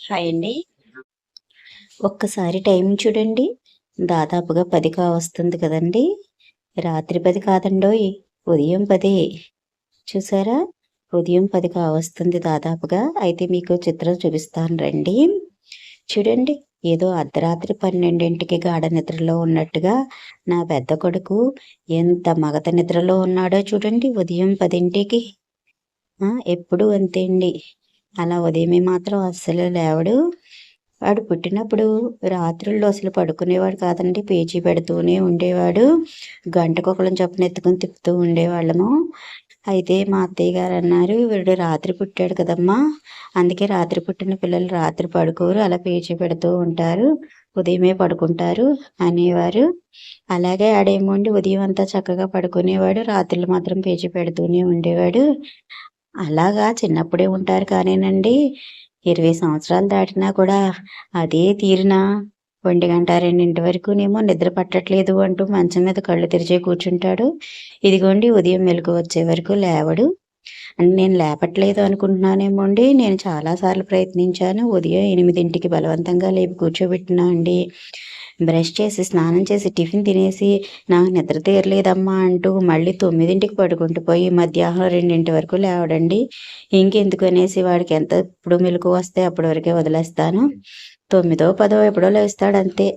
Hi అండి. ఒక్కసారి time చూడండి. దాదాపుగా 10 కావస్తుంది కదండీ! రాత్రి 10 కాదండోయ్! ఉదయం 10 చూసారా? ఉదయం 10 కావస్తుంది దాదాపుగా. అయితే మీకు చిత్రం చూపిస్తాను రండి. చూడండి, ఏదో అర్ధరాత్రి 12కి గాఢ నిద్రలో ఉన్నట్టుగా నా పెద్ద కొడుకు ఎంత మగత నిద్రలో ఉన్నాడో చూడండి ఉదయం 10కి. ఎప్పుడూ అంతే అండి. అలా ఉదయమే మాత్రం అస్సలు లేవడు. వాడు పుట్టినప్పుడు రాత్రుల్లో అసలు పడుకునేవాడు కాదండి. పేచీ పెడుతూనే ఉండేవాడు. గంటకొకళ్ళని చొప్పున ఎత్తుకొని తిప్పుతూ ఉండేవాళ్ళము. అయితే మా అత్తయ్య గారు అన్నారు, "వీడు రాత్రి పుట్టాడు కదమ్మా! అందుకే రాత్రి పుట్టిన పిల్లలు రాత్రి పడుకోరు. అలా పేచీ పెడుతూ ఉంటారు. ఉదయమే పడుకుంటారు" అనేవారు. అలాగే ఆడేమోండి ఉదయం అంతా చక్కగా పడుకునేవాడు. రాత్రులు మాత్రం పేచీ పెడుతూనే ఉండేవాడు. అలాగా చిన్నప్పుడే ఉంటారు కానీనండి, 20 సంవత్సరాలు దాటినా కూడా అదే తీరున 1:00, 2 వరకునేమో నిద్ర పట్టట్లేదు అంటూ మంచం మీద కళ్ళు తెరిచే కూర్చుంటాడు. ఇదిగోండి ఉదయం మెలుకువ వచ్చే వరకు లేవడు. నేను లేపట్లేదు అనుకుంటున్నానేమోండి, నేను చాలా సార్లు ప్రయత్నించాను. ఉదయం 8కి బలవంతంగా లేపి కూర్చోబెట్టినా అండి. బ్రష్ చేసి, స్నానం చేసి, టిఫిన్ తినేసి, నాకు నిద్ర తీరలేదమ్మా అంటూ మళ్ళీ 9కి పడుకుంటూ పోయి మధ్యాహ్నం 2 వరకు లేవడండి. ఇంకెందుకు అనేసి వాడికి ఎప్పుడు మెలుకువ వస్తే అప్పటి వరకే వదిలేస్తాను. 9, 10 ఎప్పుడో లేస్తాడంతే.